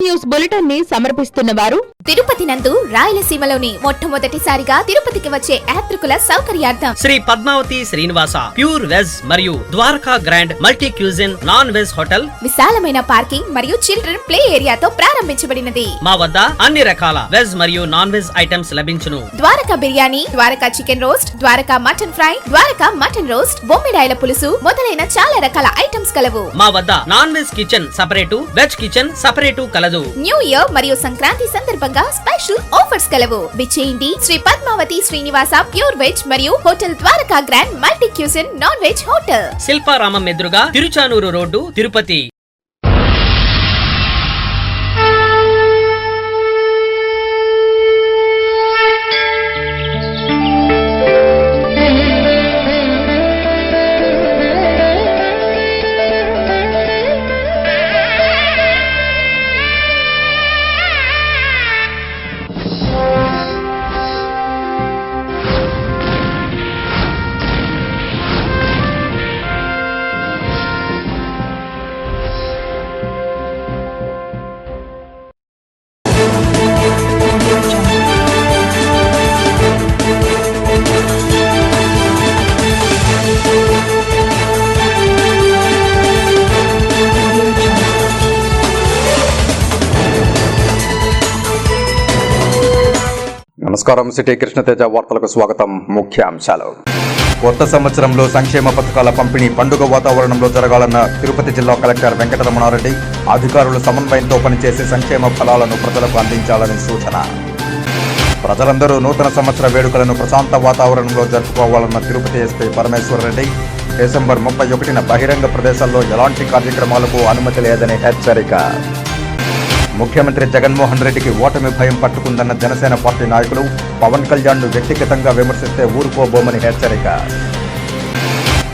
News bulletin ని సమర్పిస్తున్న వారు తిరుపతి నందు రాయలసీమలోని మొట్టమొదటిసారిగా తిరుపతికి వచ్చే యాత్రికుల సౌకర్యార్థం శ్రీ పద్మావతి శ్రీనివాస ప్యూర్ వెజ్ మరియు Dwaraka grand multi cuisine non veg hotel విశాలమైన పార్కింగ్ మరియు చిల్డ్రన్ ప్లే ఏరియాతో ప్రారంభించబడినది. మా వద్ద అన్ని రకాల వెజ్ మరియు నాన్ వెజ్ ఐటమ్స్ లభించును. Dwaraka biryani, Dwaraka chicken roast, Dwaraka mutton fry, Dwaraka mutton roast, బొమ్మిడాయల పులుసు మొదలైన చాలా రకాల ఐటమ్స్ కలవు. మా వద్ద non veg kitchen separate, veg kitchen separate కలదు. న్యూ ఇయర్ మరియు సంక్రాంతి సందర్భంగా స్పెషల్ ఆఫర్స్ కలవు. విచ్చేయండి శ్రీ పద్మావతి శ్రీనివాస ప్యూర్ వెజ్ మరియు hotel Dwaraka grand multi cuisine non veg hotel, Shilparamam ఎదురుగా తిరుచానూరు రోడ్డు, తిరుపతి. నమస్కారం. సిటీ కృష్ణతేజ వార్తలకు స్వాగతం. ముఖ్యాంశాలు. కొత్త సంవత్సరంలో సంక్షేమ పథకాల పంపిణీ పండుగ వాతావరణంలో జరగాలన్న తిరుపతి జిల్లా కలెక్టర్ వెంకటరమణారెడ్డి. అధికారులు సమన్వయంతో పనిచేసి సంక్షేమ ఫలాలను ప్రజలకు అందించాలని సూచన. ప్రజలందరూ నూతన సంవత్సర వేడుకలను ప్రశాంత వాతావరణంలో జరుపుకోవాలన్న తిరుపతి ఎస్పీ పరమేశ్వరరెడ్డి. డిసెంబర్ 31న బహిరంగ ప్రదేశాల్లో ఎలాంటి కార్యక్రమాలకు అనుమతి లేదని హెచ్చరిక. ముఖ్యమంత్రి జగన్మోహన్ రెడ్డికి ఓటమి భయం పట్టుకుందన్న జనసేన పార్టీ నాయకులు. పవన్ కళ్యాణ్ను వ్యక్తిగతంగా విమర్శిస్తే ఊరుకోబోమని హెచ్చరిక.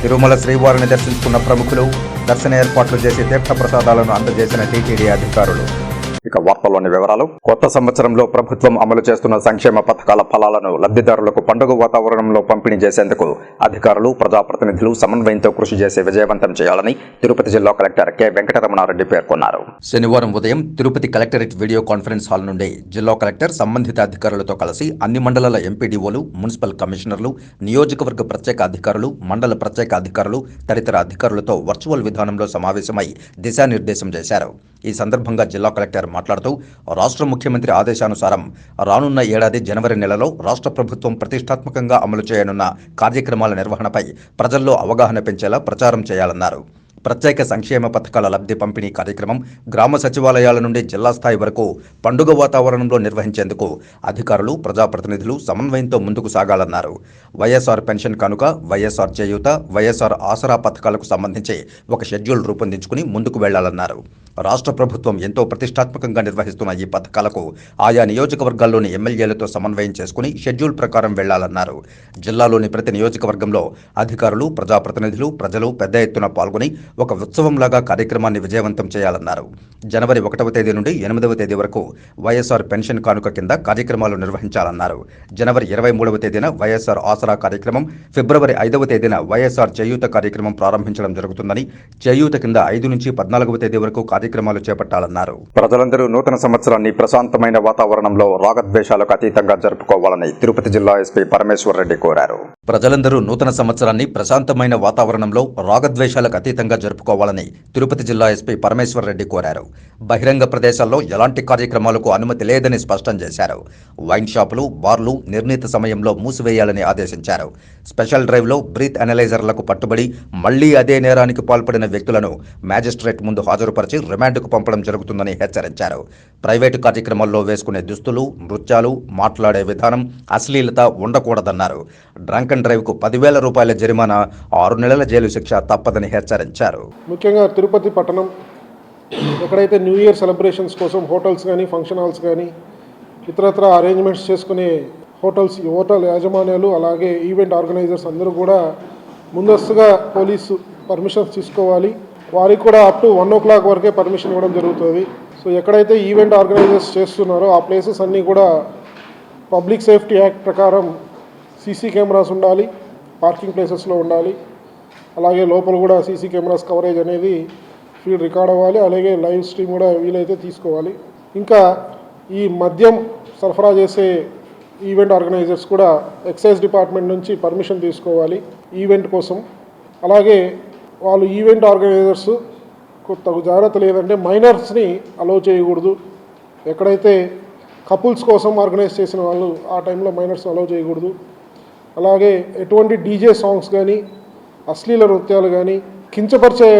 తిరుమల శ్రీవారిని దర్శించుకున్న ప్రముఖులు. దర్శన ఏర్పాట్లు చేసి తీర్థప్రసాదాలను అందజేసిన టీటీడీ అధికారులు. ఇక వార్తల్లోని వివరాలు. కొత్త సంవత్సరంలో ప్రభుత్వం అమలు చేస్తున్న సంక్షేమ పథకాల ఫలాలను లబ్ధిదారులకు పండుగ వాతావరణంలో పంపిణీ చేసేందుకు అధికారులు, ప్రజాప్రతినిధులు సమన్వయంతో కృషి చేసి విజయవంతం చేయాలని తిరుపతి జిల్లా కలెక్టర్ కె వెంకటరమణారెడ్డి పేర్కొన్నారు. శనివారం ఉదయం Tirupati collectorate video conference hall నుండి జిల్లా కలెక్టర్ సంబంధిత అధికారులతో కలిసి అన్ని మండలాల ఎంపీడీఓలు, మున్సిపల్ కమిషనర్లు, నియోజకవర్గ ప్రత్యేక అధికారులు, మండల ప్రత్యేక అధికారులు తదితర అధికారులతో వర్చువల్ విధానంలో సమావేశమై దిశానిర్దేశం చేశారు. ఈ సందర్భంగా జిల్లా కలెక్టర్ మాట్లాడుతూ, రాష్ట్ర ముఖ్యమంత్రి ఆదేశానుసారం రానున్న ఏడాది జనవరి నెలలో రాష్ట్ర ప్రభుత్వం ప్రతిష్టాత్మకంగా అమలు చేయనున్న కార్యక్రమాల నిర్వహణపై ప్రజల్లో అవగాహన పెంచేలా ప్రచారం చేయాలన్నారు. ప్రత్యేక సంక్షేమ పథకాల లబ్ధి పంపిణీ కార్యక్రమం గ్రామ సచివాలయాల నుండి జిల్లా స్థాయి వరకు పండుగ వాతావరణంలో నిర్వహించేందుకు అధికారులు, ప్రజాప్రతినిధులు సమన్వయంతో ముందుకు సాగాలన్నారు. వైఎస్ఆర్ పెన్షన్ కానుక, వైఎస్ఆర్ చేయూత, వైఎస్ఆర్ ఆసరా పథకాలకు సంబంధించి ఒక షెడ్యూల్ రూపొందించుకుని ముందుకు వెళ్లాలన్నారు. రాష్ట్ర ప్రభుత్వం ఎంతో ప్రతిష్టాత్మకంగా నిర్వహిస్తున్న ఈ పథకాలకు ఆయా నియోజకవర్గాల్లోని ఎమ్మెల్యేలతో సమన్వయం చేసుకుని షెడ్యూల్ ప్రకారం వెళ్లాలన్నారు. జిల్లాలోని ప్రతి నియోజకవర్గంలో అధికారులు, ప్రజాప్రతినిధులు, ప్రజలు పెద్ద ఎత్తున పాల్గొని ఒక ఉత్సవంలాగా కార్యక్రమాన్ని విజయవంతం చేయాలన్నారు. జనవరి 1వ తేదీ నుండి 8వ తేదీ వరకు వైఎస్ఆర్ పెన్షన్ కానుక కింద కార్యక్రమాలు నిర్వహించాలన్నారు. జనవరి 23వ తేదీన వైఎస్ఆర్ ఆసరా కార్యక్రమం, ఫిబ్రవరి 5వ తేదీన వైఎస్ఆర్ చేయూత కార్యక్రమం ప్రారంభించడం జరుగుతుందని, చేయూత కింద 5 నుంచి 14వ తేదీ వరకు కార్యక్రమాలు చేపట్టాలన్నారు. ప్రజలందరూ నూతన సంవత్సరాన్ని ప్రశాంతమైన వాతావరణంలో రాగద్వేషాలకు అతీతంగా జరుపుకోవాలని తిరుపతి జిల్లా ఎస్పీ పరమేశ్వరరెడ్డి కోరారు. ప్రజలందరూ నూతన సంవత్సరాన్ని ప్రశాంతమైన వాతావరణంలో రాగద్వేషాలకు అతీతంగా జరుపుకోవాలని తిరుపతి జిల్లా ఎస్పీ పరమేశ్వరరెడ్డి కోరారు. బహిరంగ ప్రదేశాల్లో ఎలాంటి కార్యక్రమాలకు అనుమతి లేదని స్పష్టం చేశారు. వైన్ షాపులు, బార్లు నిర్ణీత సమయంలో మూసివేయాలని ఆదేశించారు. స్పెషల్ డ్రైవ్లో బ్రీత్ అనలైజర్లకు పట్టుబడి మళ్లీ అదే నేరానికి పాల్పడిన వ్యక్తులను మ్యాజిస్ట్రేట్ ముందు హాజరుపరిచి రిమాండ్కు పంపడం జరుగుతుందని హెచ్చరించారు. ప్రైవేటు కార్యక్రమాల్లో వేసుకునే దుస్తులు, నృత్యాలు, మాట్లాడే విధానం, అశ్లీలత ఉండకూడదన్నారు. డ్రంక్ అండ్ డ్రైవ్కు 10,000 రూపాయల జరిమానా, 6 నెలల జైలు శిక్ష తప్పదని హెచ్చరించారు. ముఖ్యంగా తిరుపతి పట్టణం ఎక్కడైతే న్యూ ఇయర్ సెలబ్రేషన్స్ కోసం హోటల్స్ కానీ, ఫంక్షన్ హాల్స్ కానీ, ఇతరత్ర అరేంజ్మెంట్స్ చేసుకునే హోటల్ యాజమాన్యాలు, అలాగే ఈవెంట్ ఆర్గనైజర్స్ అందరూ కూడా ముందస్తుగా పోలీసు పర్మిషన్స్ తీసుకోవాలి. వారికి కూడా అప్ టు 1 o'clock వరకే పర్మిషన్ ఇవ్వడం జరుగుతుంది. సో ఎక్కడైతే ఈవెంట్ ఆర్గనైజర్స్ చేస్తున్నారో ఆ ప్లేసెస్ అన్నీ కూడా పబ్లిక్ సేఫ్టీ యాక్ట్ ప్రకారం సీసీ కెమెరాస్ ఉండాలి, పార్కింగ్ ప్లేసెస్లో ఉండాలి. అలాగే లోపల కూడా సీసీ కెమెరాస్ కవరేజ్ అనేది ఫీడ్ రికార్డ్ అవ్వాలి. అలాగే లైవ్ స్ట్రీమ్ కూడా వీలైతే తీసుకోవాలి. ఇంకా ఈ మద్యం సరఫరా చేసే ఈవెంట్ ఆర్గనైజర్స్ కూడా ఎక్సైజ్ డిపార్ట్మెంట్ నుంచి పర్మిషన్ తీసుకోవాలి ఈవెంట్ కోసం. అలాగే వాళ్ళు ఈవెంట్ ఆర్గనైజర్స్ తగు జాగ్రత్తలు ఏదంటే మైనర్స్ని అలౌ చేయకూడదు. ఎక్కడైతే కపుల్స్ కోసం ఆర్గనైజ్ చేసిన వాళ్ళు ఆ టైంలో మైనర్స్ అలౌ చేయకూడదు. అలాగే ఎటువంటి డీజే సాంగ్స్ కానీ, అశ్లీల నృత్యాలు కానీ, కించపరిచే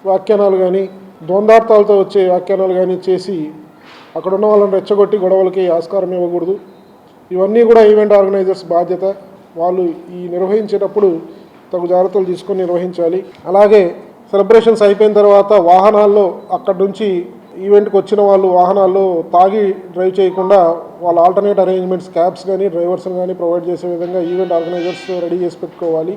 వ్యాఖ్యానాలు కానీ, ద్వందార్థాలతో వచ్చే వ్యాఖ్యానాలు కానీ చేసి అక్కడ ఉన్న వాళ్ళని రెచ్చగొట్టి గొడవలకి ఆస్కారం ఇవ్వకూడదు. ఇవన్నీ కూడా ఈవెంట్ ఆర్గనైజర్స్ బాధ్యత. వాళ్ళు ఈ నిర్వహించేటప్పుడు తగు జాగ్రత్తలు తీసుకొని నిర్వహించాలి. అలాగే సెలబ్రేషన్స్ అయిపోయిన తర్వాత వాహనాల్లో అక్కడి నుంచి ఈవెంట్కి వచ్చిన వాళ్ళు వాహనాల్లో తాగి డ్రైవ్ చేయకుండా వాళ్ళ ఆల్టర్నేట్ అరేంజ్మెంట్స్ క్యాబ్స్ కానీ డ్రైవర్స్ని కానీ ప్రొవైడ్ చేసే విధంగా ఈవెంట్ ఆర్గనైజర్స్ రెడీ చేసి పెట్టుకోవాలి.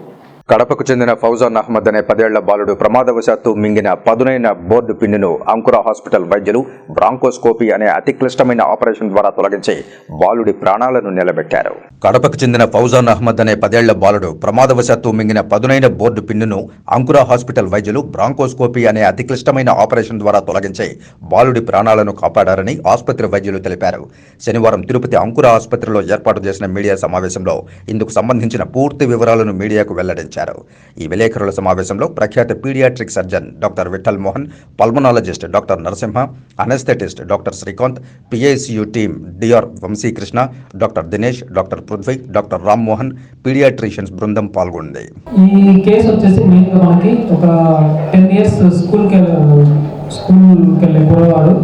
కడపకు చెందిన ఫౌజాన్ అహ్మద్ అనే 10 ఏళ్ల బాలుడు ప్రమాదవశాత్తు మింగిన పదునైన బోర్డు పిన్నును అంకుర హాస్పిటల్ వైద్యులు బ్రాంకోస్కోపీ అనే అతి క్లిష్టమైన ఆపరేషన్ ద్వారా తొలగించి బాలుడి ప్రాణాలను నిలబెట్టారు. కడపకు చెందిన ఫౌజాన్ అహ్మద్ అనే 10 ఏళ్ల బాలుడు ప్రమాదవశాత్తు మింగిన పదునైన బోర్డు పిన్నును అంకుర హాస్పిటల్ వైద్యులు బ్రాంకోస్కోపీ అనే అతి క్లిష్టమైన ఆపరేషన్ ద్వారా తొలగించి బాలుడి ప్రాణాలను కాపాడారని ఆసుపత్రి వైద్యులు తెలిపారు. శనివారం తిరుపతి అంకుర ఆసుపత్రిలో ఏర్పాటు చేసిన మీడియా సమావేశంలో ఇందుకు సంబంధించిన పూర్తి వివరాలను మీడియాకు వెల్లడించారు. ఈ విలేకరుల సమావేశంలో ప్రఖ్యాత paediatric surgeon doctor Vittal Mohan, pulmonologist doctor Narasimha, anaesthetist doctor Srikanth, PICU team DR Vamsikrishna, doctor Dinesh, doctor Prithvi, doctor Ram Mohan, paediatricians బృందం పాల్గొంది. ఈ కేసు వచ్చేసి మెయిన్గా మనకి ఒక 10 years స్కూల్కి వెళ్ళే కుర్రవాడు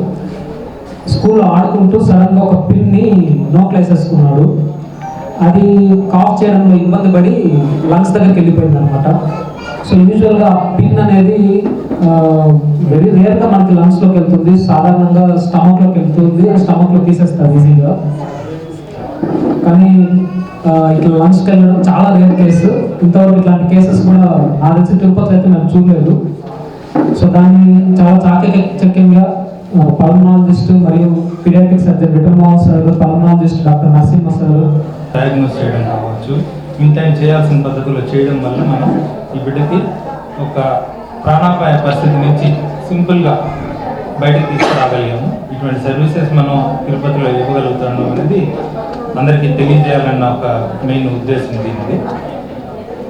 స్కూల్లో ఆడుకుంటూ సడన్గా ఒక పిన్ని నోట్లేసి వేసుకున్నాడు. అది కాఫ్ చేయడంలో ఇబ్బంది పడి లంగ్స్ దగ్గరికి వెళ్ళిపోయింది అనమాట. సో యూజువల్గా పిన్ అనేది వెరీ రేర్గా మనకి లంగ్స్లోకి వెళ్తుంది, సాధారణంగా స్టమక్లోకి వెళ్తుంది, స్టమక్లో తీసేస్తారు ఈజీగా. కానీ ఇట్లా లంగ్స్కి వెళ్ళడం చాలా రేర్ కేసు. ఇంతవరకు ఇట్లాంటి కేసెస్ కూడా నా తెలిసి తిరుపతి అయితే మేము చూడలేదు. సో దాన్ని చాలా చాకచక్యంగా పల్మనాలజిస్ట్ మరియు paediatric surgeon Vittal Mohan sir, pulmonologist doctor Narasimha sir diagnose చేయడం కావచ్చు, ఇన్ టైం చేయాల్సిన పద్ధతిలో చేయడం వల్ల మనం ఈ బిడ్డకి ఒక ప్రాణాపాయ పరిస్థితి నుంచి సింపుల్గా బయటకు తీసుకురాగలిగాము. ఇటువంటి సర్వీసెస్ మనం తిరుపతిలో ఇవ్వగలుగుతాము అనేది అందరికీ తెలియజేయాలన్న ఒక మెయిన్ ఉద్దేశం దీనిది.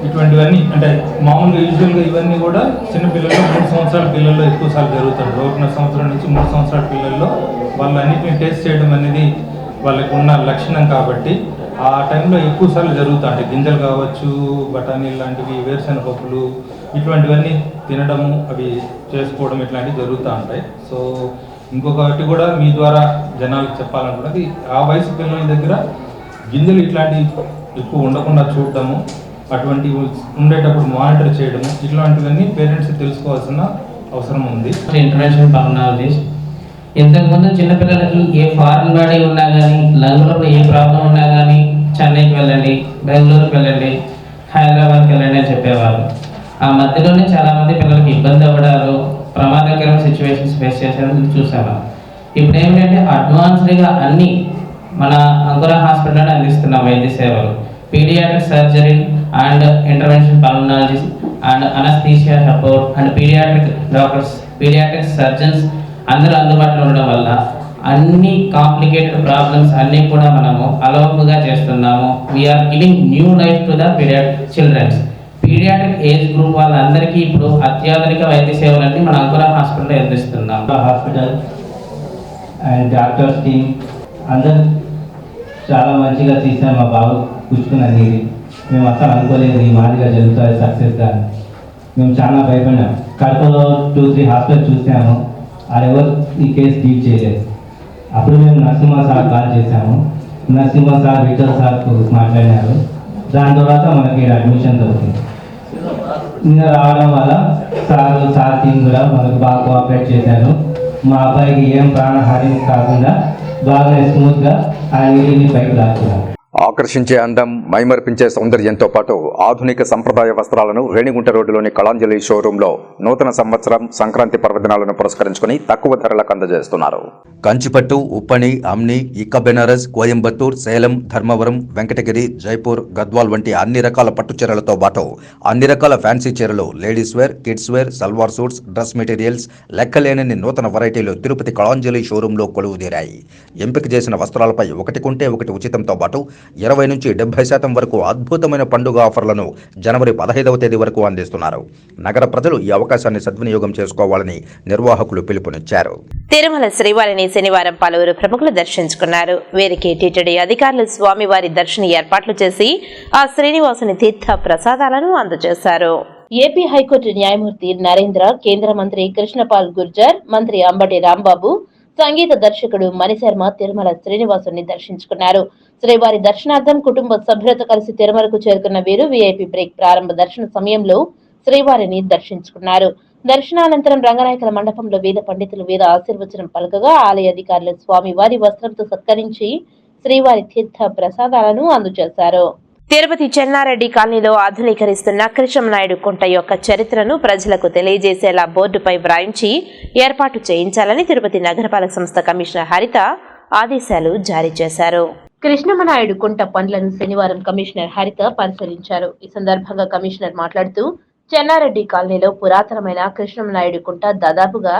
ఇటువంటివన్నీ అంటే మామూలుగా యూజువల్గా ఇవన్నీ కూడా చిన్నపిల్లల్లో 3 సంవత్సరాల పిల్లల్లో ఎక్కువసార్లు జరుగుతుంది. 1.5 సంవత్సరం నుంచి 3 సంవత్సరాల పిల్లల్లో వాళ్ళు అన్నింటినీ టేస్ట్ చేయడం అనేది వాళ్ళకు ఉన్న లక్షణం కాబట్టి ఆ టైంలో ఎక్కువసార్లు జరుగుతాయి. గింజలు కావచ్చు, బఠానీలు లాంటివి, వేరుశెనగ పప్పులు, ఇటువంటివన్నీ తినడము, అవి చేసుకోవడం ఇట్లాంటివి జరుగుతూ ఉంటాయి. సో ఇంకొకటి కూడా మీ ద్వారా జనాలకు చెప్పాలనుకున్నది, ఆ వయసు పిల్లల దగ్గర గింజలు ఇట్లాంటివి ఎక్కువ ఉండకుండా చూడటము, అటువంటి ఉండేటప్పుడు మానిటర్ చేయడము, ఇట్లాంటివన్నీ పేరెంట్స్ తెలుసుకోవాల్సిన అవసరం ఉంది. International pulmonologist. ఇంతకుముందు చిన్నపిల్లలకి ఏ ఫారెన్ బాడీ ఉన్నా కానీ, లంగ్లో ఏ ప్రాబ్లం ఉన్నా కానీ చెన్నైకి వెళ్ళండి, బెంగళూరుకి వెళ్ళండి, హైదరాబాద్కి వెళ్ళండి అని చెప్పేవారు. ఆ మధ్యలోనే చాలామంది పిల్లలకి ఇబ్బంది అవ్వడాలు, ప్రమాదకరమైన సిచ్యువేషన్స్ ఫేస్ చేసేది చూసాము. ఇప్పుడు ఏమిటంటే అడ్వాన్స్డ్గా అన్నీ మన అంకుర హాస్పిటల్లోనే అందిస్తున్నాం వైద్య సేవలు. Paediatric surgery and intervention pulmonologist and anaesthesia support and paediatric doctors, paediatric surgeons అందరూ అందుబాటులో ఉండడం వల్ల అన్ని కాంప్లికేటెడ్ ప్రాబ్లమ్స్ అన్నీ కూడా మనము అలవకుగా చేస్తున్నాము. We are giving new life to the paediatric childrens. Paediatric age group వాళ్ళందరికీ ఇప్పుడు అత్యాధునిక వైద్య సేవలన్నీ మన అంకుర హాస్పిటల్లో అందిస్తున్నాం. హాస్పిటల్ అండ్ డాక్టర్స్ టీమ్ అందరూ చాలా మంచిగా చేశారు. మా బాబు కూర్చుకున్నది మేము అసలు అనుకోలేదు ఈ మాదిరిగా జరుగుతుంది సక్సెస్గా. మేము చాలా భయపడినాం. కడపలో 2-3 హాస్పిటల్ చూసాము, ఎవరు ఈ కేసు డీల్ చేయలేదు. అప్పుడు మేము నరసింహ సార్ కాల్ చేశాము. నరసింహ సార్ విఠల్ సార్కు మాట్లాడినారు. దాని తర్వాత మనకి అడ్మిషన్ దొరికింది. ఇంకా రావడం వల్ల సార్ టీం కూడా మనకు బాగా కోఆపరేట్ చేశారు. మా అబ్బాయికి ఏం ప్రాణహాని కాకుండా బాగా స్మూత్గా ఆ నీటిని పైకి లాక్కున్నాం. ఆకర్షించే అందం, మైమర్పించే సౌందర్యంతో పాటు ఆధునిక సంప్రదాయ వస్త్రాలను రేణిగుంట రోడ్డులోని కళాంజలి షోరూంలో నూతన సంవత్సరం సంక్రాంతి పర్వదినాలను పురస్కరించుకుని తక్కువ ధరలకు అందజేస్తున్నారు. కంచిపట్టు, ఉప్పని, అమ్ని, ఇక్క బెనారస్, కోయంబత్తూర్, సేలం, ధర్మవరం, వెంకటగిరి, జైపూర్, గద్వాల్ వంటి అన్ని రకాల పట్టు చీరలతో పాటు అన్ని రకాల ఫ్యాన్సీ చీరలు, ladies wear, kids wear, salwar suits, dress materials, లెక్కలేనన్ని నూతన వెరైటీలు తిరుపతి కళాంజలి షోరూంలో కొలువుదీరాయి. ఎంపిక చేసిన వస్త్రాలపై ఒకటి కొంటే ఒకటి ఉచితంతో పాటు 20 నుంచి 70% వరకు అద్భుతమైన పండుగ ఆఫర్లను జనవరి 15వ తేదీ వరకు అందిస్తున్నారు. నగర ప్రజలు ఈ అవకాశాన్ని సద్వినియోగం చేసుకోవాలని నిర్వాహకులు పిలుపునిచ్చారు. తిరుమల శ్రీవారిని శనివారం పలువురు ప్రముఖులు దర్శించుకున్నారు. వీరికి టీటీడీ అధికారులు స్వామివారి దర్శన ఏర్పాట్లు చేసి ఆ శ్రీనివాసుని తీర్థ ప్రసాదాలను అందజేశారు. ఏపీ హైకోర్టు న్యాయమూర్తి నరేంద్ర, కేంద్ర మంత్రి కృష్ణపాల్ గుర్జర్, మంత్రి అంబటి రాంబాబు, సంగీత దర్శకుడు మణిశర్మ తిరుమల శ్రీనివాసుని దర్శించుకున్నారు. శ్రీవారి దర్శనార్థం కుటుంబ సభ్యులతో కలిసి తిరుమలకు చేరుకున్న వీరు వీఐపీ బ్రేక్ ప్రారంభ దర్శన సమయంలో శ్రీవారిని దర్శించుకున్నారు. దర్శనానంతరం రంగనాయకుల మండపంలో వేద పండితులు వేద ఆశీర్వచనం పలుకగా ఆలయ అధికారులు స్వామివారి వస్త్రంతో సత్కరించి శ్రీవారి తీర్థ ప్రసాదాలను అందజేశారు. తిరుపతి చెన్నారెడ్డి కాలనీలో ఆధునీకరిస్తున్న కృష్ణనాయుడు కుంట యొక్క చరిత్రను ప్రజలకు తెలియజేసేలా బోర్డుపై వ్రాయించి ఏర్పాటు చేయించాలని తిరుపతి నగరపాలక సంస్థ కమిషనర్ హరిత ఆదేశాలు జారీ చేశారు. కృష్ణమనాయుడు కుంట పనులను శనివారం కమిషనర్ హరిత పరిశీలించారు. ఈ సందర్భంగా కమిషనర్ మాట్లాడుతూ చెన్నారెడ్డి కాలనీలో పురాతనమైన కృష్ణమనాయుడు కుంట దాదాపుగా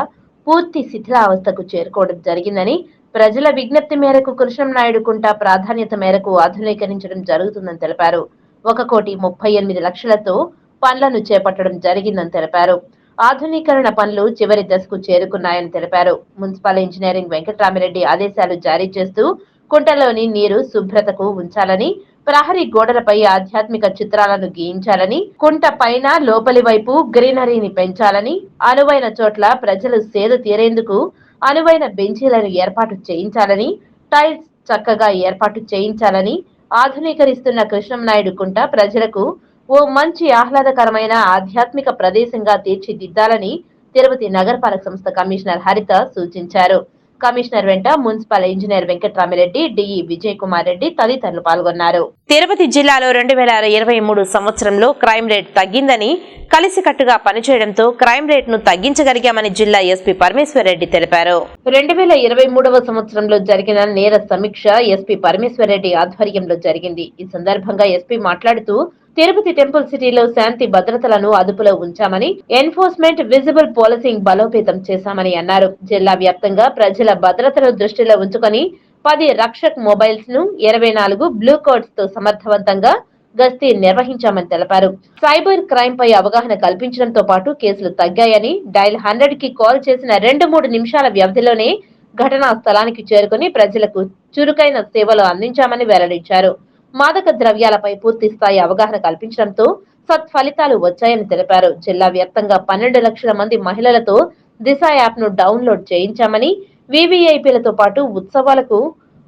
పూర్తి శిథిలావస్థకు చేరుకోవడం జరిగిందని, ప్రజల విజ్ఞప్తి మేరకు కృష్ణంనాయుడు కుంట ప్రాధాన్యత మేరకు ఆధునీకరించడం జరుగుతుందని తెలిపారు. 1,38,00,000తో పనులను చేపట్టడం జరిగిందని తెలిపారు. ఆధునీకరణ పనులు చివరి దశకు చేరుకున్నాయని తెలిపారు. మున్సిపల్ ఇంజనీరింగ్ వెంకటరామిరెడ్డి ఆదేశాలు జారీ చేస్తూ కుంటలోని నీరు శుభ్రతకు ఉంచాలని, ప్రహరీ గోడలపై ఆధ్యాత్మిక చిత్రాలను గీయించాలని, కుంట పైన లోపలి వైపు గ్రీనరీని పెంచాలని, అనువైన చోట్ల ప్రజలు సేద తీరేందుకు అనువైన బెంచీలను ఏర్పాటు చేయించాలని, టైల్స్ చక్కగా ఏర్పాటు చేయించాలని, ఆధునీకరిస్తున్న కృష్ణంనాయుడు కుంట ప్రజలకు ఓ మంచి ఆహ్లాదకరమైన ఆధ్యాత్మిక ప్రదేశంగా తీర్చిదిద్దాలని తిరుపతి నగరపాలక సంస్థ కమిషనర్ హరిత సూచించారు. కమిషనర్ వెంట municipal engineer Venkataramireddy, DE Vijay Kumar Reddy తదితరులు పాల్గొన్నారు. తిరుపతి జిల్లాలో 2023 సంవత్సరంలో క్రైమ్ రేట్ తగ్గిందని, కలిసికట్టుగా పనిచేయడంతో క్రైమ్ రేట్ ను తగ్గించగలిగామని జిల్లా ఎస్పీ పరమేశ్వర్ రెడ్డి తెలిపారు. 2023వ సంవత్సరంలో జరిగిన నేర సమీక్ష ఎస్పీ పరమేశ్వర్ రెడ్డి ఆధ్వర్యంలో జరిగింది. ఈ సందర్భంగా ఎస్పీ మాట్లాడుతూ తిరుపతి టెంపుల్ సిటీలో శాంతి భద్రతలను అదుపులో ఉంచామని, ఎన్ఫోర్స్మెంట్ విజిబుల్ పోలీసింగ్ బలోపేతం చేశామని అన్నారు. జిల్లా వ్యాప్తంగా ప్రజల భద్రతను దృష్టిలో ఉంచుకొని 10 రక్షక్ మొబైల్స్ ను 24 బ్లూ కోడ్స్ తో సమర్థవంతంగా గస్తీ నిర్వహించామని తెలిపారు. సైబర్ క్రైమ్ పై అవగాహన కల్పించడంతో పాటు కేసులు తగ్గాయని, డైల్ 100కి కాల్ చేసిన 2-3 నిమిషాల వ్యవధిలోనే ఘటనా స్థలానికి చేరుకుని ప్రజలకు చురుకైన సేవలు అందించామని వెల్లడించారు. మాదక ద్రవ్యాలపై పూర్తి స్థాయి అవగాహన కల్పించడంతో సత్ఫలితాలు వచ్చాయని తెలిపారు. జిల్లా వ్యాప్తంగా 12 లక్షల మంది మహిళలతో దిశ యాప్ ను డౌన్లోడ్ చేయించామని, వివిఐపీలతో పాటు ఉత్సవాలకు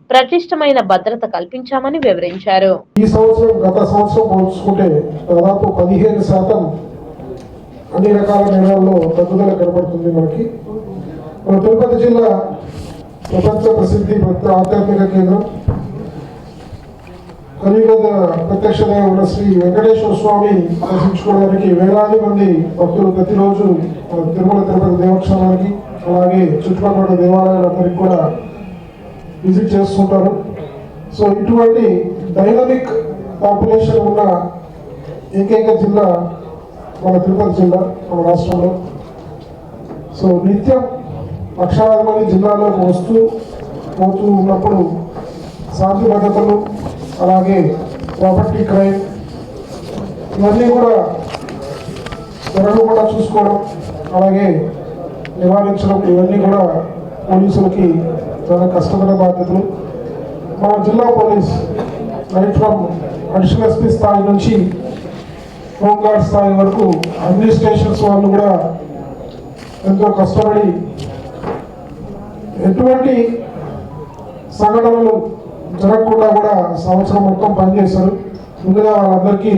ప్రతిష్టమైన భద్రత కల్పించామని వివరించారు. ఈ సంవత్సరం గత సంవత్సరం పోల్చుకుంటే దాదాపు 15% అన్ని రకాల నేరాల్లో తగ్గుదల కనబడుతుంది. మన తిరుపతి జిల్లా ప్రపంచ ప్రసిద్ధి ఆధ్యాత్మిక కేంద్రం, కలియుగ ప్రత్యక్ష ఉన్న శ్రీ వెంకటేశ్వర స్వామి దర్శించుకోవడానికి వేలాది మంది భక్తులు ప్రతిరోజు తిరుమల తిరుపతి దేవస్థానానికి, అలాగే చుట్టుపక్కల దేవాలయాలందరికీ కూడా విజిట్ చేస్తుంటారు. సో ఇటువంటి డైనమిక్ పాపులేషన్ ఉన్న ఏకైక జిల్లా మన తిరుపతి జిల్లా, మన రాష్ట్రంలో. సో నిత్యం లక్షలాది మంది జిల్లాలోకి పోతూ ఉన్నప్పుడు శాంతి భద్రతలు, అలాగే ప్రాపర్టీ క్రైమ్ ఇవన్నీ కూడా జరగకుండా చూసుకోవడం, అలాగే నివారించడం, ఇవన్నీ కూడా పోలీసులకి చాలా కష్టమైన బాధ్యతలు. మన జిల్లా police right from additional SP స్థాయి నుంచి హోంగార్డ్ స్థాయి వరకు అన్ని స్టేషన్స్ వాళ్ళు కూడా ఎంతో కష్టపడి ఎటువంటి సంఘటనలు జరగకుండా కూడా సంవత్సరం మొత్తం పనిచేశారు. ముందుగా వాళ్ళందరికీ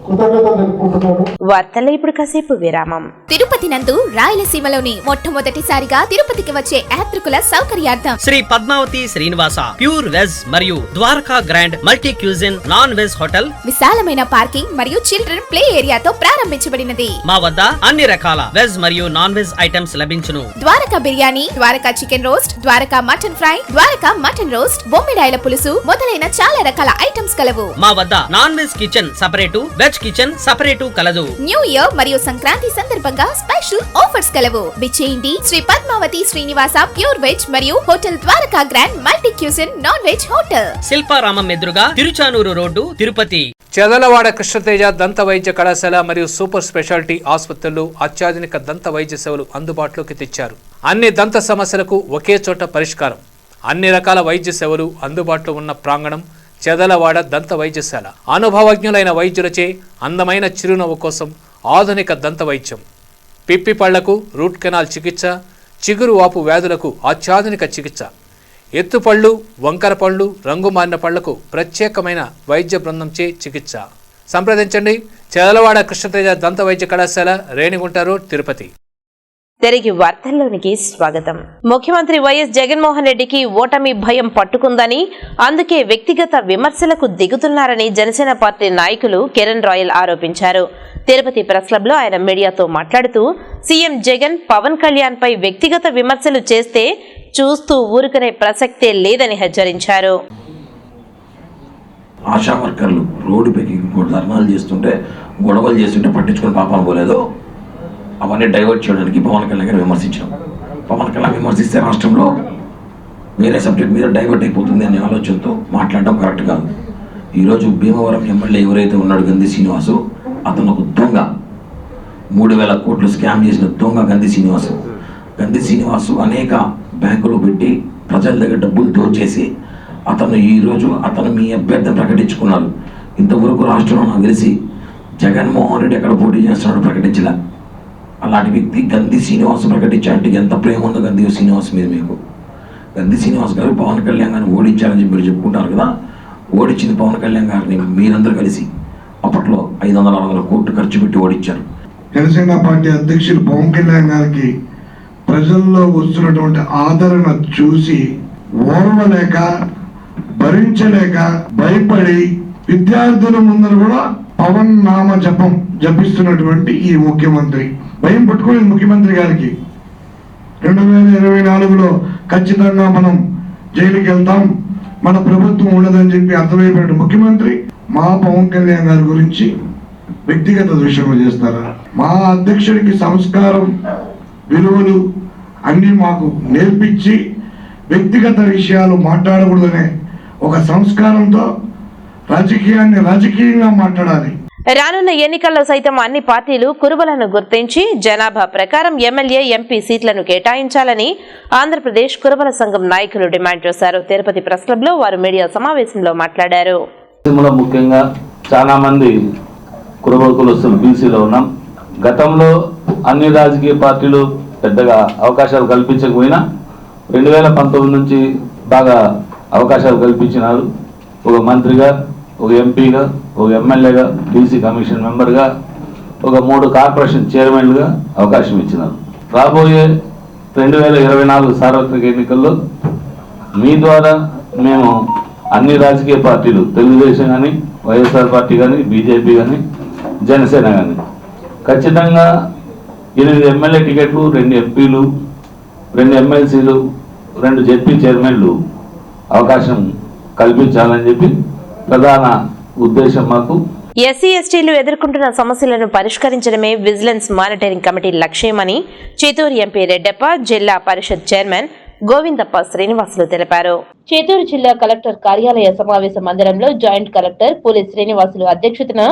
కృతజ్ఞతలు తెలుపుకుంటున్నాను. వార్తల్లో ఇప్పుడు కాసేపు విరామం. తిరుపతి నందు రాయలసీమలోని మొట్టమొదటిసారిగా తిరుపతికి వచ్చే యాత్రికుల సౌకర్యార్థం శ్రీ పద్మావతి శ్రీనివాస ప్యూర్ వెజ్ మరియు Dwaraka grand multi cuisine non veg hotel విశాలమైన పార్కింగ్ మరియు చిల్డ్రన్ ప్లే ఏరియాతో ప్రారంభించబడినది. మా వద్ద అన్ని రకాల వెజ్ మరియు నాన్ వెజ్ ఐటమ్స్ లభించును. Dwaraka biryani, Dwaraka chicken roast, Dwaraka mutton fry, Dwaraka mutton roast, బొమ్మిడాయల పులుసు మొదలైన చాలా రకాల ఐటమ్స్ కలవు. మా వద్ద non veg kitchen separate, veg kitchen separate కలదు. న్యూ ఇయర్ మరియు సంక్రాంతి సందర్భంగా స్పెషల్ ఆఫర్స్ కలవు. విచ్చేయండి శ్రీ పద్మావతి శ్రీనివాస ప్యూర్ వెజ్ మరియు hotel Dwaraka grand multi cuisine non veg hotel, Shilparamam ఎదురుగా తిరుచానూరు రోడ్డు, తిరుపతి. చెదలవాడ కృష్ణతేజ దంత వైద్య కళాశాల మరియు సూపర్ స్పెషాలిటీ ఆసుపత్రులు అత్యాధునిక దంత వైద్య సేవలు అందుబాటులోకి తెచ్చారు. అన్ని దంత సమస్యలకు ఒకే చోట పరిష్కారం. అన్ని రకాల వైద్య సేవలు అందుబాటులో ఉన్న ప్రాంగణం చెదలవాడ దంత వైద్యశాల. అనుభవజ్ఞులైన వైద్యులచే అందమైన చిరునవ్వు కోసం ఆధునిక దంత వైద్యం, పిప్పి పళ్లకు రూట్ కెనాల్ చికిత్స, చిగురు వాపు వ్యాధులకు అత్యాధునిక చికిత్స, ఎత్తుపళ్ళు, వంకర పళ్ళు, రంగు మారిన పళ్లకు ప్రత్యేకమైన వైద్య బృందంచే చికిత్స. సంప్రదించండి చెదలవాడ కృష్ణతేజ దంత వైద్య కళాశాల, రేణిగుంట రోడ్, తిరుపతి. తిరిగి వార్తల్లోనికి స్వాగతం. ముఖ్యమంత్రి వైఎస్ జగన్మోహన్ రెడ్డికి ఓటమి భయం పట్టుకుందని, అందుకే వ్యక్తిగత విమర్శలకు దిగుతున్నారని జనసేన పార్టీ నాయకులు కిరణ్ రాయల్ ఆరోపించారు. తిరుపతి ప్రెస్ క్లబ్ లో ఆయన మీడియాతో మాట్లాడుతూ సీఎం జగన్ పవన్ కళ్యాణ్ పై వ్యక్తిగత విమర్శలు చేస్తే చూస్తూ ఊరుకునే ప్రసక్తే లేదని హెచ్చరించారు. ఆశా వర్కర్లు రోడ్డుపైకి ధర్నాలు చేస్తుంటే, గొడవలు చేస్తుంటే పట్టించుకుని పాపాలు పోలేదు. అవన్నీ డైవర్ట్ చేయడానికి పవన్ కళ్యాణ్ గారు విమర్శించాం. పవన్ కళ్యాణ్ విమర్శిస్తే రాష్ట్రంలో వేరే సబ్జెక్ట్ మీద డైవర్ట్ అయిపోతుంది అనే ఆలోచనతో మాట్లాడడం కరెక్ట్ కాదు. ఈరోజు భీమవరం ఎమ్మెల్యే ఎవరైతే ఉన్నాడు గంధి శ్రీనివాసు, అతను ఒక దొంగ. 3,000 కోట్లు స్కామ్ చేసిన దొంగ గంధి శ్రీనివాసు. గంధి శ్రీనివాసు అనేక బ్యాంకులు పెట్టి ప్రజల దగ్గర డబ్బులు దోచేసి అతను మీ అభ్యర్థిని ప్రకటించుకున్నారు. ఇంతవరకు రాష్ట్రంలో నాకు తెలిసి జగన్మోహన్ రెడ్డి ఎక్కడ పోటీ చేస్తున్నాడు ప్రకటించలే. అలాంటి వ్యక్తి గంధి శ్రీనివాస్ ప్రకటించాలంటే ఎంత ప్రేమ ఉందో గంధి శ్రీనివాస్ మీద మీకు. గంధి శ్రీనివాస్ గారు పవన్ కళ్యాణ్ గారిని ఓడించారని చెప్పి మీరు చెప్పుకుంటారు కదా. ఓడించింది పవన్ కళ్యాణ్ గారిని మీరందరూ కలిసి అప్పట్లో 500-600 కోట్లు ఖర్చు పెట్టి ఓడించారు. జనసేన పార్టీ అధ్యక్షులు పవన్ కళ్యాణ్ గారికి ప్రజల్లో వస్తున్నటువంటి ఆదరణ చూసి ఓర్వలేక, భరించలేక, భయపడి విద్యార్థుల ముందర కూడా పవన్ నామ జపం జపిస్తున్నటువంటి ఈ ముఖ్యమంత్రి భయం పట్టుకుని ముఖ్యమంత్రి గారికి 2024లో ఖచ్చితంగా మనం జైలుకి వెళ్తాం, మన ప్రభుత్వం ఉండదని చెప్పి అర్థమైపోయిన ముఖ్యమంత్రి మా పవన్ కళ్యాణ్ గారి గురించి వ్యక్తిగత దృశ్యంలో చేస్తారా? మా అధ్యక్షుడికి సంస్కారం, విలువలు అన్నీ మాకు నేర్పించి వ్యక్తిగత విషయాలు మాట్లాడకూడదనే ఒక సంస్కారంతో రాజకీయంగా మాట్లాడాలి. రానున్న ఎన్నికల్లో సైతం అన్ని పార్టీలు కురుబలను గుర్తించి జనాభా ప్రకారం ఎమ్మెల్యే, ఎంపీ సీట్లను కేటాయించాలని ఆంధ్రప్రదేశ్ కురుబల సంఘం నాయకులు డిమాండ్ చేశారు. తిరుపతి ప్రెస్ క్లబ్ లో వారు మీడియా సమావేశంలో మాట్లాడారు. ముఖ్యంగా చాలా మంది కురుబ కులస్తులు బీసీలో ఉన్నాం. గతంలో అన్ని రాజకీయ పార్టీలు పెద్దగా అవకాశాలు కల్పించకపోయినా 2019 నుంచి బాగా అవకాశాలు కల్పించినారు. ఒక మంత్రిగా, ఒక ఎంపీగా, ఒక ఎమ్మెల్యేగా, బీసీ కమిషన్ మెంబర్గా, ఒక 3 కార్పొరేషన్ చైర్మన్లుగా అవకాశం ఇచ్చినారు. రాబోయే 2024 సార్వత్రిక ఎన్నికల్లో మీ ద్వారా మేము అన్ని రాజకీయ పార్టీలు, తెలుగుదేశం కానీ, వైఎస్ఆర్ పార్టీ కానీ, బీజేపీ కానీ, జనసేన కానీ ఖచ్చితంగా 8 ఎమ్మెల్యే టికెట్లు, 2 ఎంపీలు, 2 ఎమ్మెల్సీలు, 2 జెడ్పీ చైర్మన్లు అవకాశం కల్పించాలని చెప్పి ప్రధాన ఉద్దేశం మాకు. ఎస్సీ ఎస్టీలు ఎదుర్కొంటున్న సమస్యలను పరిష్కరించడమే విజిలెన్స్ మానిటరింగ్ కమిటీ లక్ష్యమని చిత్తూరు ఎంపీ రెడ్డప్ప, జిల్లా పరిషత్ చైర్మన్ గోవిందప్ప శ్రీనివాసులు తెలిపారు. చిత్తూరు జిల్లా కలెక్టర్ కార్యాలయ సమావేశ మందిరంలో జాయింట్ కలెక్టర్ పూలి శ్రీనివాసులు అధ్యక్షతన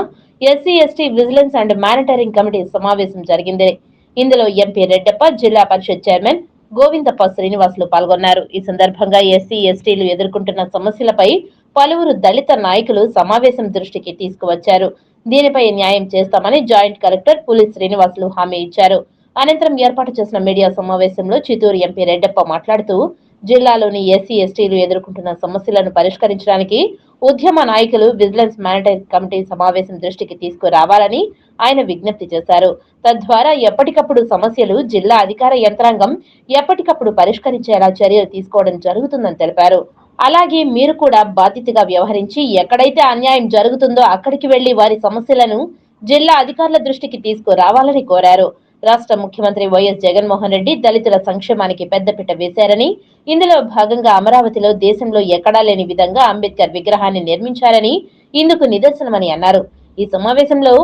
SC ST vigilance and monitoring committee సమావేశం జరిగింది. ఇందులో ఎంపీ రెడ్డప్ప, జిల్లా పరిషత్ చైర్మన్ గోవిందప్ప శ్రీనివాసులు పాల్గొన్నారు. ఈ సందర్భంగా ఎస్సీ ఎస్టీలు ఎదుర్కొంటున్న సమస్యలపై పలువురు దళిత నాయకులు సమావేశం దృష్టికి తీసుకువచ్చారు. దీనిపై న్యాయం చేస్తామని జాయింట్ కలెక్టర్ పూలి శ్రీనివాసులు హామీ ఇచ్చారు. అనంతరం ఏర్పాటు చేసిన మీడియా సమావేశంలో చిత్తూరు ఎంపీ రెడ్డప్ప మాట్లాడుతూ జిల్లాలోని ఎస్సీ ఎస్టీలు ఎదుర్కొంటున్న సమస్యలను పరిష్కరించడానికి ఉద్యమ నాయకులు విజిలెన్స్ మానిటరింగ్ కమిటీ సమావేశం దృష్టికి తీసుకురావాలని ఆయన విజ్ఞప్తి చేశారు. తద్వారా ఎప్పటికప్పుడు సమస్యలు జిల్లా అధికార యంత్రాంగం ఎప్పటికప్పుడు పరిష్కరించేలా చర్యలు తీసుకోవడం జరుగుతుందని తెలిపారు. అలాగే మీరు కూడా బాధ్యతగా వ్యవహరించి ఎక్కడైతే అన్యాయం జరుగుతుందో అక్కడికి వెళ్లి వారి సమస్యలను జిల్లా అధికారుల దృష్టికి తీసుకురావాలని కోరారు. రాష్ట్ర ముఖ్యమంత్రి వైఎస్ జగన్మోహన్ రెడ్డి దళితుల సంక్షేమానికి పెద్దపీట వేశారని, ఇందులో భాగంగా అమరావతిలో దేశంలో ఎక్కడా లేని విధంగా అంబేద్కర్ విగ్రహాన్ని నిర్మించారని ఇందుకు నిదర్శనమని అన్నారు. ఈ సమావేశంలో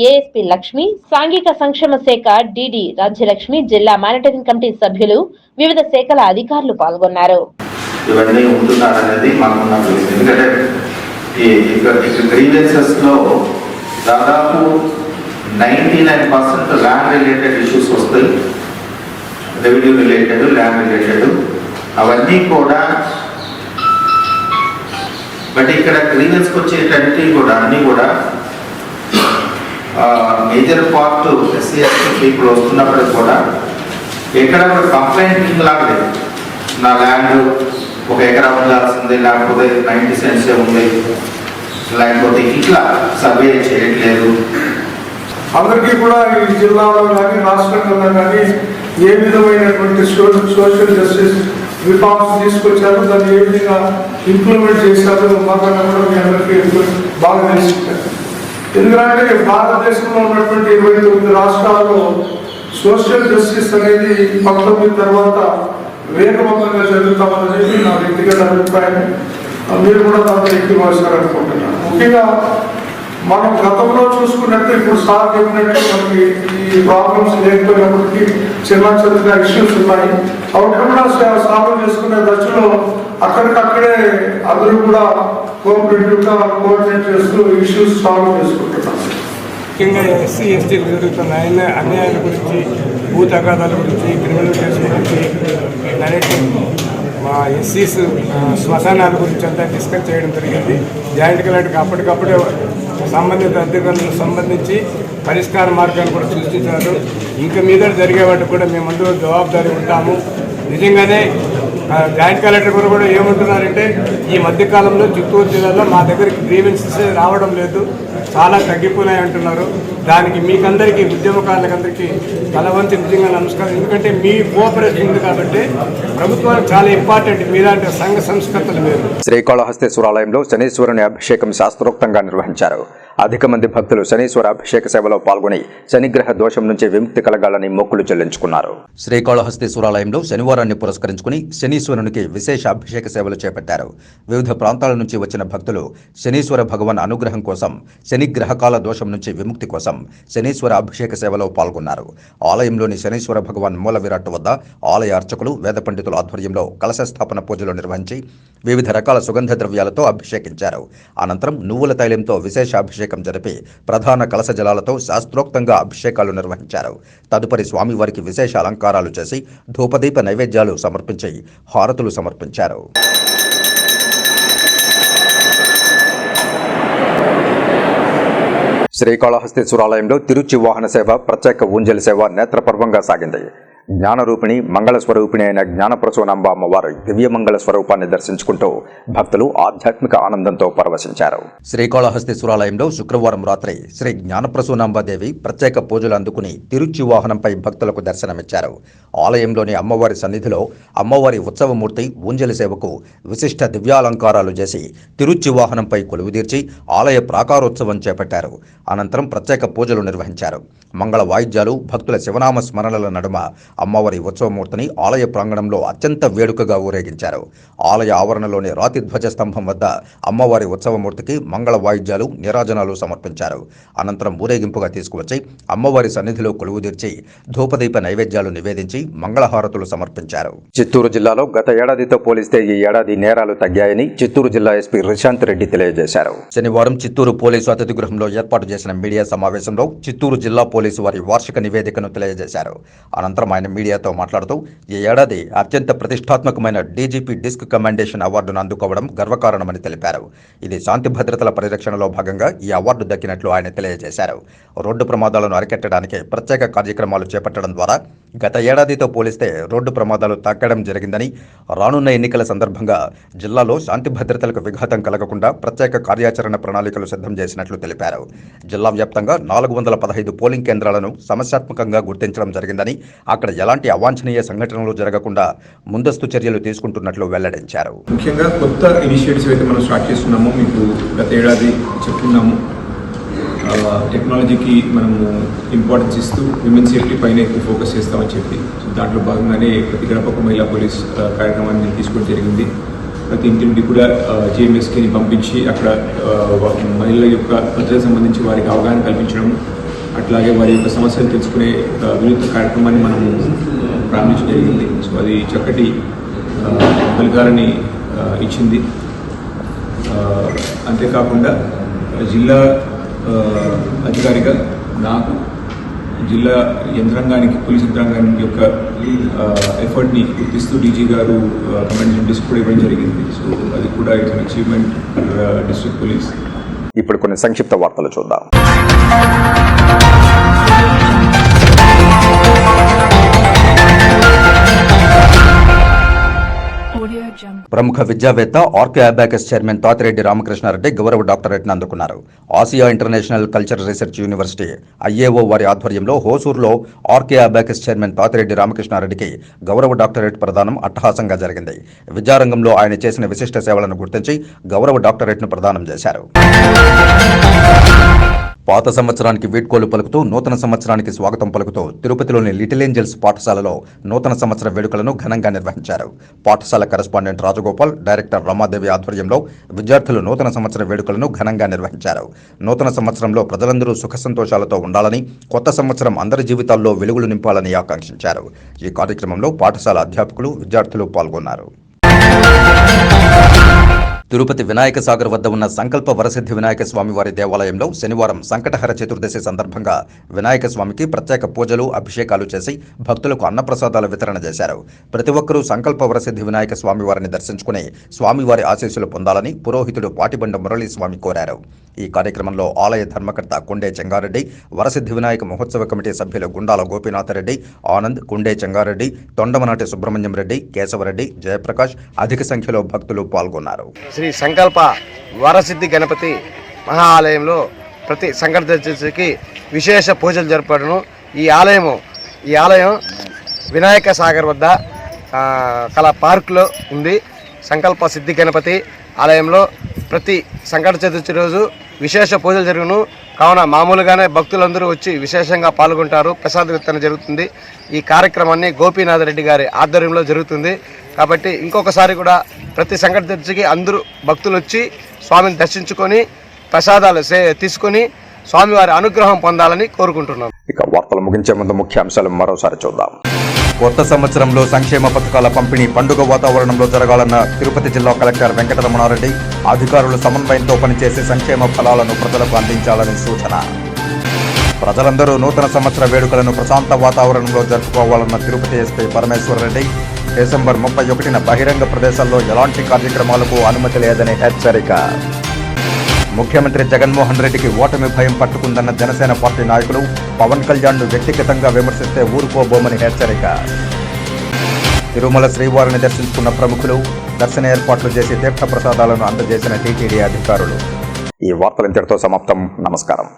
ఏఎస్పీ లక్ష్మి, సాంఘిక సంక్షేమ శాఖ డిడి రాజ్యలక్ష్మి, జిల్లా మానిటరింగ్ కమిటీ సభ్యులు, వివిధ శాఖల అధికారులు పాల్గొన్నారు. ఇవన్నీ ఉంటున్నారనేది మాకున్న ఎందుకంటే ఈ గ్రీవెన్సెస్ లో దాదాపు 99% ల్యాండ్ రిలేటెడ్ ఇష్యూస్ వస్తాయి, రెవెన్యూ రిలేటెడ్, ల్యాండ్ రిలేటెడ్ అవన్నీ కూడా. బట్ ఇక్కడ గ్రీవెన్స్కి వచ్చేటన్నీ కూడా అన్నీ కూడా major part SC ST people వస్తున్నప్పటికి కూడా ఎక్కడ కూడా కంప్లైంట్ లాగా లేదు. నా ల్యాండ్ 1 ఎకరా ఉండాల్సింది, లేకపోతే 90 సెంట్స్ ఉంది, లేకపోతే ఇట్లా సర్వే చేయట్లేదు. అందరికీ కూడా ఈ జిల్లాలో కానీ రాష్ట్రంలో కానీ ఏ విధమైనటువంటి సోషల్ జస్టిస్ రిఫార్మ్స్ తీసుకొచ్చారు, దాన్ని ఏ విధంగా ఇంప్లిమెంట్ చేశారు మాకన్నా కూడా మీ అందరికీ బాగా తెలిసి. ఎందుకంటే భారతదేశంలో ఉన్నటువంటి 29 రాష్ట్రాల్లో సోషల్ జస్టిస్ అనేది 19 తర్వాత వేగవంతంగా జరుగుతామని చెప్పి నా వ్యక్తిగత అభిప్రాయం. మీరు కూడా దాంట్లో ఎక్కివస్తారనుకుంటున్నాను. ముఖ్యంగా మనం గతంలో చూసుకున్నట్టు ఇప్పుడు సార్ చెప్పినట్టు మనకి ఈ ప్రాబ్లమ్స్ లేకపోయినప్పటికీ చిన్న ఇష్యూస్ ఉన్నాయి. అవి కూడా సాల్వ్ చేసుకునే దశలో అక్కడికక్కడే అందరూ కూడా కోఆపరేటివ్గా కోఆర్డినేట్ చేస్తూ ఇష్యూస్ సాల్వ్ చేసుకుంటున్నాం. ముఖ్యంగా ఎస్సీ ఎస్టీలు జరుగుతున్న అన్యాయాల గురించి, భూ తగాదాల గురించి, క్రిమినల్ కేసు గురించి, వీటన్నిటి మా ఎస్సీస్ శ్మశానాల గురించి అంతా డిస్కస్ చేయడం జరిగింది. జాయింట్ కలెక్టర్కి అప్పటికప్పుడే సంబంధిత అధికారులకు సంబంధించి పరిష్కార మార్గాన్ని కూడా సృష్టించారు. ఇంకా మీద జరిగే వాటికి కూడా మేము అందులో జవాబుదారీ ఉంటాము. నిజంగానే జాయింట్ కలెక్టర్ గారు కూడా ఏమంటున్నారంటే ఈ మధ్యకాలంలో చిత్తూరు జిల్లాలో మా దగ్గరికి గ్రీవెన్సెస్ రావడం లేదు, చాలా తగ్గిపోయినాయి అంటున్నారు. దానికి మీకందరికీ ఉద్యమకారులకందరికీ తలవంచి నిజంగా నమస్కారం. ఎందుకంటే మీ కోఆపరేషన్ ఉంది కాబట్టి ప్రభుత్వానికి చాలా ఇంపార్టెంట్ మీలాంటి సంఘ సంస్కర్తలు మీరు. శ్రీకాళహస్తీశ్వరాలయంలో శనీశ్వరుని అభిషేకం శాస్త్రోక్తంగా నిర్వహించారు. అధిక మంది భక్తులు శనీశ్వర అభిషేక సేవలో పాల్గొని శనిగ్రహ దోషం నుంచి విముక్తి కలగాలని మొక్కులు చెల్లించుకున్నారు. శ్రీకాళహస్తీశ్వరాలయంలో శనివారాన్ని పురస్కరించుకుని శనీశ్వరునికి విశేష అభిషేక సేవలు చేపట్టారు. వివిధ ప్రాంతాల నుంచి వచ్చిన భక్తులు శనీశ్వర భగవాన్ అనుగ్రహం కోసం, శనిగ్రహకాల దోషం నుంచి విముక్తి కోసం శనీశ్వర అభిషేక సేవలో పాల్గొన్నారు. ఆలయంలోని శనీశ్వర భగవాన్ మూల విరాట్ వద్ద ఆలయ అర్చకులు, వేద పండితుల ఆధ్వర్యంలో కలశ స్థాపన పూజలు నిర్వహించి వివిధ రకాల సుగంధ ద్రవ్యాలతో అభిషేకించారు. అనంతరం నువ్వుల తైలంతో విశేష అభిషేకం జరిపి ప్రధాన కలశ జలాలతో శాస్త్రోక్తంగా అభిషేకాలు నిర్వహించారు. తదుపరి స్వామివారికి విశేష అలంకారాలు చేసి ధూపదీప నైవేద్యాలు సమర్పించి హారతులు సమర్పించారు. శ్రీకాళహస్తీశ్వరాలయంలో తిరుచి వాహన సేవ, ప్రత్యేక ఊంజలి సేవ నేత్రపర్వంగా సాగింది. జ్ఞానరూపిణి, మంగళ స్వరూపిణి అయిన జ్ఞానప్రసూనాంబ అమ్మవారి దివ్యమంగళ స్వరూపాన్ని దర్శించుకుంటూ భక్తులు ఆధ్యాత్మిక ఆనందంతో పరవశించారు. శ్రీకాళహస్తీశ్వరాలయంలో శుక్రవారం రాత్రి శ్రీ జ్ఞానప్రసూనాంబాదేవి ప్రత్యేక పూజలు అందుకుని తిరుచి వాహనంపై భక్తులకు దర్శనమిచ్చారు. ఆలయంలోని అమ్మవారి సన్నిధిలో అమ్మవారి ఉత్సవమూర్తి ఊంజలి సేవకు విశిష్ట దివ్యాలంకారాలు చేసి తిరుచి వాహనంపై కొలువుదీర్చి ఆలయ ప్రాకారోత్సవం చేపట్టారు. అనంతరం ప్రత్యేక పూజలు నిర్వహించారు. మంగళ వాయిద్యాలు, భక్తుల శివనామ స్మరణల నడుమ అమ్మవారి ఉత్సవమూర్తిని ఆలయ ప్రాంగణంలో అత్యంత వేడుకగా ఊరేగించారు. ఆలయ ఆవరణలోని రాతి ధ్వజ స్తంభం వద్ద అమ్మవారి ఉత్సవమూర్తికి మంగళ వాయిద్యాలు, నీరాజనాలు సమర్పించారు. అనంతరం ఊరేగింపుగా తీసుకువచ్చి అమ్మవారి సన్నిధిలో కొలువుదీర్చి ధూపదీప నైవేద్యాలు నివేదించి మంగళహారతులు సమర్పించారు. చిత్తూరు జిల్లాలో గత ఏడాదితో పోలిస్తే ఈ ఏడాది నేరాలు తగ్గాయని చిత్తూరు జిల్లా ఎస్పీ రిశాంత్ రెడ్డి తెలియజేశారు. శనివారం చిత్తూరు పోలీసు అతిథి గృహంలో ఏర్పాటు చేసిన మీడియా సమావేశంలో చిత్తూరు జిల్లా పోలీసు వారి వార్షిక నివేదికను తెలియజేశారు. అనంతరం ఆయన ఆయన మీడియాతో మాట్లాడుతూ ఈ ఏడాది అత్యంత ప్రతిష్టాత్మకమైన డీజీపీ డిస్క్ కమాండేషన్ అవార్డును అందుకోవడం గర్వకారణమని తెలిపారు. ఇది శాంతి భద్రతల పరిరక్షణలో భాగంగా ఈ అవార్డు దక్కినట్లు ఆయన తెలియజేశారు. రోడ్డు ప్రమాదాలను అరికట్టడానికి ప్రత్యేక కార్యక్రమాలు చేపట్టడం ద్వారా గత ఏడాదితో పోలిస్తే రోడ్డు ప్రమాదాలు తగ్గడం జరిగిందని, రానున్న ఎన్నికల సందర్భంగా జిల్లాలో శాంతి భద్రతలకు విఘాతం కలగకుండా ప్రత్యేక కార్యాచరణ ప్రణాళికలు సిద్ధం చేసినట్లు తెలిపారు. జిల్లా వ్యాప్తంగా 415 పోలింగ్ కేంద్రాలను సమస్యాత్మకంగా గుర్తించడం జరిగిందని, అక్కడ ఎలాంటి అవాంఛనీయ సంఘటనలు జరగకుండా ముందస్తు చర్యలు తీసుకుంటున్నట్లు వెల్లడించారు. ముఖ్యంగా కొత్త ఇనిషియేటివ్స్ అయితే మనం స్టార్ట్ చేస్తున్నాము. మీకు గత ఏడాది చెప్తున్నాము, టెక్నాలజీకి మనము ఇంపార్టెన్స్ ఇస్తూ విమెన్ సేఫ్టీ పైన ఎక్కువ ఫోకస్ చేస్తామని చెప్పి, దాంట్లో భాగంగానే ప్రతి గడపకు మహిళా పోలీస్ కార్యక్రమాన్ని తీసుకోవడం జరిగింది. ప్రతి ఇంటింటి కూడా జిఎంఎస్కిని పంపించి అక్కడ మహిళల యొక్క భద్రతకు సంబంధించి వారికి అవగాహన కల్పించడం, అట్లాగే వారి యొక్క సమస్యలు తెలుసుకునే వినూత్న కార్యక్రమాన్ని మనము ప్రారంభించడం జరిగింది. సో అది చక్కటి ఫలితాలని ఇచ్చింది. అంతేకాకుండా జిల్లా అధికారిగా నాకు జిల్లా యంత్రాంగానికి, పోలీస్ యంత్రాంగానికి యొక్క ఎఫర్ట్ని గుర్తిస్తూ డీజీ గారు కమాండేషన్ డిస్క్ కూడా ఇవ్వడం జరిగింది. సో అది కూడా it's an achievement for district police. ఇప్పుడు కొన్ని సంక్షిప్త వార్తలు చూద్దాం. ప్రముఖ విద్యావేత్త RK abacus chairman Thatireddy Ramakrishna Reddy గౌరవ డాక్టరేట్ను అందుకున్నారు. Asia international culture research university IAO వారి ఆధ్వర్యంలో హోసూరులో ఆర్కే అబాకస్ చైర్మన్ తాతిరెడ్డి రామకృష్ణారెడ్డికి గౌరవ డాక్టరేట్ ప్రదానం అట్టహాసంగా జరిగింది. విద్యారంగంలో ఆయన చేసిన విశిష్ట సేవలను గుర్తించి గౌరవ డాక్టరేట్ను ప్రదానం చేశారు. పాత సంవత్సరానికి వీడ్కోలు పలుకుతూ నూతన సంవత్సరానికి స్వాగతం పలుకుతూ తిరుపతిలోని లిటిల్ ఏంజల్స్ పాఠశాలలో నూతన సంవత్సర వేడుకలను ఘనంగా నిర్వహించారు. పాఠశాల కరెస్పాండెంట్ రాజగోపాల్, డైరెక్టర్ రమాదేవి ఆధ్వర్యంలో విద్యార్థులు నూతన సంవత్సర వేడుకలను ఘనంగా నిర్వహించారు. నూతన సంవత్సరంలో ప్రజలందరూ సుఖ సంతోషాలతో ఉండాలని, కొత్త సంవత్సరం అందరి జీవితాల్లో వెలుగులు నింపాలని ఆకాంక్షించారు. ఈ కార్యక్రమంలో పాఠశాల అధ్యాపకులు, విద్యార్థులు పాల్గొన్నారు. తిరుపతి వినాయక సాగర్ వద్ద ఉన్న సంకల్ప వరసిద్ధి వినాయక స్వామి వారి దేవాలయంలో శనివారం సంకటహర చతుర్దశి సందర్భంగా వినాయక స్వామికి ప్రత్యేక పూజలు, అభిషేకాలు చేసి భక్తులకు అన్నప్రసాదాల వితరణ చేశారు. ప్రతి ఒక్కరూ సంకల్ప వరసిద్ధి వినాయక స్వామి వారిని దర్శించుకుని స్వామివారి ఆశీస్సులు పొందాలని పురోహితుడు పాటిబండ మురళీ స్వామి కోరారు. ఈ కార్యక్రమంలో ఆలయ ధర్మకర్త కొండే చెంగారెడ్డి, వరసిద్ధి వినాయక మహోత్సవ కమిటీ సభ్యులు గుండాల గోపీనాథరెడ్డి, ఆనంద్, కొండే చెంగారెడ్డి, తొండమనాటి సుబ్రహ్మణ్యం రెడ్డి, కేశవరెడ్డి, జయప్రకాష్ అధిక సంఖ్యలో భక్తులు పాల్గొన్నారు. శ్రీ సంకల్ప వరసిద్ధి గణపతి మహా ఆలయంలో ప్రతి సంకటచతుర్దశికి విశేష పూజలు జరపడను. ఈ ఆలయం వినాయక సాగర్ వద్ద కల పార్కులో ఉంది. సంకల్ప సిద్ధి గణపతి ఆలయంలో ప్రతి సంకట చతుర్థి రోజు విశేష పూజలు జరుగును. కావున మామూలుగానే భక్తులందరూ వచ్చి విశేషంగా పాల్గొంటారు. ప్రసాద వితరణ జరుగుతుంది. ఈ కార్యక్రమాన్ని గోపీనాథ్ రెడ్డి గారి ఆధ్వర్యంలో జరుగుతుంది. కాబట్టి ఇంకొకసారి కూడా ప్రతి సంకట చతుర్థికి అందరూ భక్తులు వచ్చి స్వామిని దర్శించుకొని ప్రసాదాలు తీసుకొని స్వామివారి అనుగ్రహం పొందాలని కోరుకుంటున్నాం. ఇక వార్తలు ముగించే ముందు ముఖ్యాంశాలు మరోసారి చూద్దాం. కొత్త సంవత్సరంలో సంక్షేమ పథకాల పంపిణీ పండుగ వాతావరణంలో జరగాలన్న తిరుపతి జిల్లా కలెక్టర్ వెంకటరమణారెడ్డి. అధికారులు సమన్వయంతో పనిచేసి సంక్షేమ ఫలాలను ప్రజలకు అందించాలని సూచన. ప్రజలందరూ నూతన సంవత్సర వేడుకలను ప్రశాంత వాతావరణంలో జరుపుకోవాలన్న తిరుపతి ఎస్పీ పరమేశ్వరరెడ్డి. డిసెంబర్ 31న బహిరంగ ప్రదేశాల్లో ఎలాంటి కార్యక్రమాలకు అనుమతి లేదని హెచ్చరిక. ముఖ్యమంత్రి జగన్మోహన్ రెడ్డికి ఓటమి భయం పట్టుకుందన్న జనసేన పార్టీ నాయకులు. పవన్ కళ్యాణ్ను వ్యక్తిగతంగా విమర్శిస్తే ఊరుకోబోమని హెచ్చరిక. తిరుమల శ్రీవారిని దర్శించుకున్న ప్రముఖులు. దర్శన ఏర్పాట్లు చేసి తీర్థ ప్రసాదాలను అందజేసిన టీటీడీ అధికారులు. ఈ వార్తలు ఇంతటితో సమాప్తం. నమస్కారం.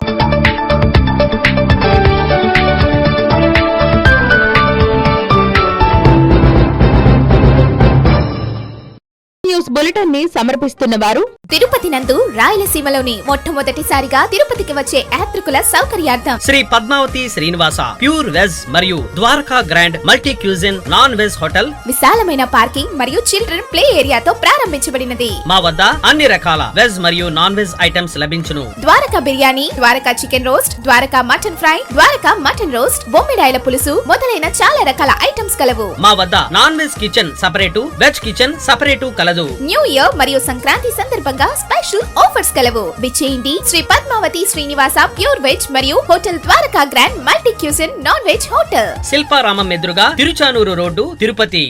న్యూస్ బులెటిన్ ని సమర్పిస్తున్న వారు తిరుపతి నందు రాయలసీమలోని మొట్టమొదటిసారిగా తిరుపతికి వచ్చే యాత్రికుల సౌకర్యార్థం శ్రీ పద్మావతి శ్రీనివాస ప్యూర్ వెజ్ మరియు Dwaraka grand multi cuisine non veg hotel విశాలమైన పార్కింగ్ మరియు చిల్డ్రన్ ప్లే ఏరియాతో ప్రారంభించబడినది. మా వద్ద అన్ని రకాల వెజ్ మరియు నాన్ వెజ్ ఐటమ్స్ లభించును. Dwaraka biryani, Dwaraka chicken roast, Dwaraka mutton fry, Dwaraka mutton roast, బొమ్మిడాయల పులుసు మొదలైన చాలా రకాల ఐటమ్స్ కలవు. మా వద్ద non veg kitchen separate, veg kitchen separate కలదు. న్యూ ఇయర్ మరియు సంక్రాంతి సందర్భంగా స్పెషల్ ఆఫర్స్ కలవు. విచ్చేయండి శ్రీ పద్మావతి శ్రీనివాస ప్యూర్ వెజ్ మరియు hotel Dwaraka grand multi cuisine non veg hotel, Shilparamam ఎదురుగా తిరుచానూరు రోడ్డు, తిరుపతి.